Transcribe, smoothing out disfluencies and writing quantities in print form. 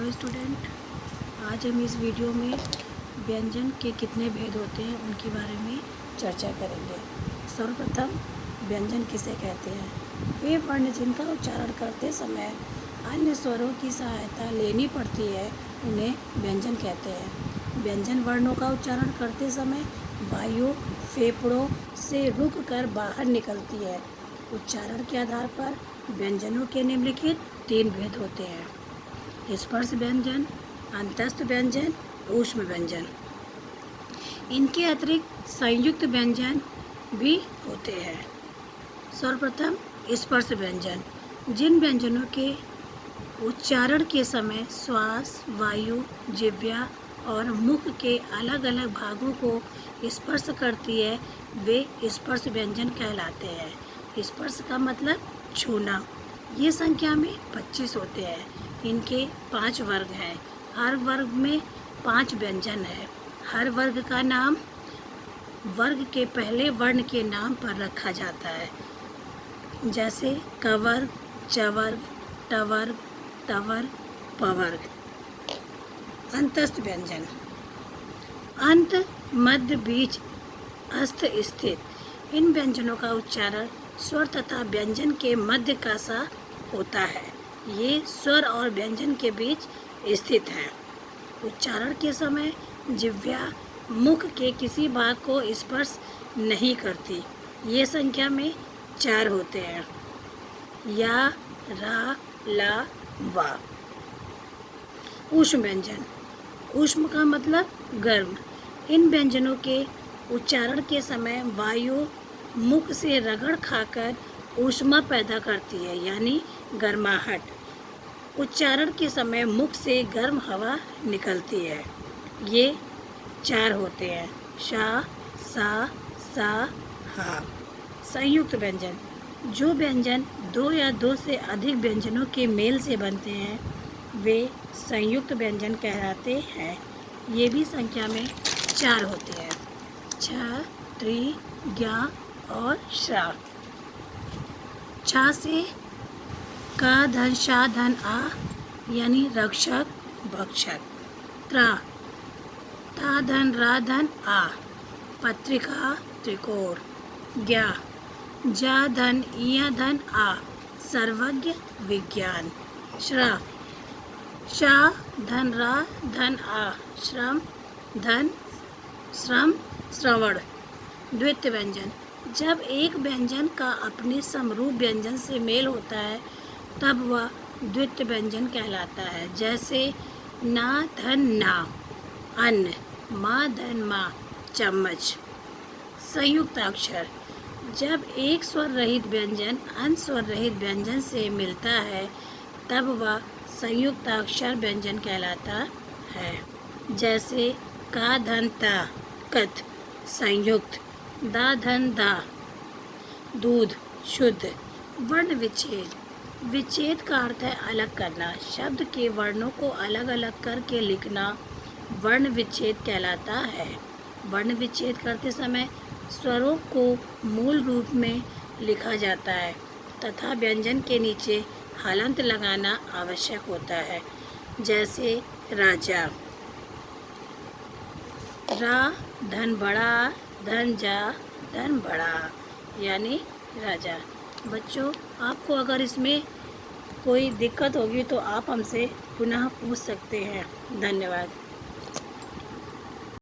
Hello student, आज हम इस वीडियो में व्यंजन के कितने भेद होते हैं उनके बारे में चर्चा करेंगे। सर्वप्रथम व्यंजन किसे कहते हैं? वे वर्ण जिनका उच्चारण करते समय अन्य स्वरों की सहायता लेनी पड़ती है उन्हें व्यंजन कहते हैं। व्यंजन वर्णों का उच्चारण करते समय वायु फेफड़ों से रुक कर बाहर निकलती है। उच्चारण के आधार पर व्यंजनों के निम्नलिखित 3 भेद होते हैं: स्पर्श व्यंजन, अंतस्थ व्यंजन, ऊष्म व्यंजन। इनके अतिरिक्त संयुक्त व्यंजन भी होते हैं। सर्वप्रथम स्पर्श व्यंजन, जिन व्यंजनों के उच्चारण के समय श्वास, वायु, जिह्वा और मुख के अलग अलग भागों को स्पर्श करती है वे स्पर्श व्यंजन कहलाते हैं। स्पर्श का मतलब छूना। ये संख्या में 25 होते हैं। इनके 5 वर्ग हैं। हर वर्ग में 5 व्यंजन है। हर वर्ग का नाम वर्ग के पहले वर्ण के नाम पर रखा जाता है, जैसे कवर्ग, चवर्ग, टवर्ग, तवर्ग, पवर्ग। अंतस्थ व्यंजन, अंत, मध्य, बीच, अस्थ स्थित। इन व्यंजनों का उच्चारण स्वर तथा व्यंजन के मध्य का सा होता है। ये स्वर और व्यंजन के बीच स्थित है। उच्चारण के समय जिह्वा मुख के किसी भाग को स्पर्श नहीं करती। ये संख्या में 4 होते हैं: या, रा, ला, वा। ऊष्म व्यंजन, ऊष्म का मतलब गर्म। इन व्यंजनों के उच्चारण के समय वायु मुख से रगड़ खाकर ऊष्मा पैदा करती है, यानी गर्माहट। उच्चारण के समय मुख से गर्म हवा निकलती है। ये 4 होते हैं: शा, सा, सा, हा। संयुक्त व्यंजन, जो व्यंजन 2 या 2 से अधिक व्यंजनों के मेल से बनते हैं वे संयुक्त व्यंजन कहलाते हैं। ये भी संख्या में 4 होते हैं: छ, त्रि, ज्ञा और श्रा। छा से का धन शा धन आ, यानी रक्षक भक्षक। त्रा, ता धन रा धन आ, पत्रिका त्रिकोण। ज्ञा, जा धन इया धन आ, सर्वज्ञ विज्ञान। श्रा, शा धन रा धन आ, श्रम धन श्रम श्रवण। द्वितीय व्यंजन, जब एक व्यंजन का अपने समरूप व्यंजन से मेल होता है तब वह द्वितीय व्यंजन कहलाता है, जैसे ना धन ना, अन्न, माँ धन माँ, चम्मच। संयुक्त अक्षर, जब एक स्वर रहित व्यंजन अन्य स्वर रहित व्यंजन से मिलता है तब वह संयुक्त अक्षर व्यंजन कहलाता है, जैसे का धन ता, कथ। संयुक्त, दा धन दा, दूध, शुद्ध। वर्ण विच्छेद, विच्छेद का अर्थ है अलग करना। शब्द के वर्णों को अलग अलग करके लिखना वर्ण विच्छेद कहलाता है। वर्ण विच्छेद करते समय स्वरों को मूल रूप में लिखा जाता है तथा व्यंजन के नीचे हलंत लगाना आवश्यक होता है, जैसे राजा। रा धन बड़ा, धन जा धन बड़ा, यानी राजा। बच्चों, आपको अगर इसमें कोई दिक्कत होगी तो आप हमसे पुनः पूछ सकते हैं। धन्यवाद।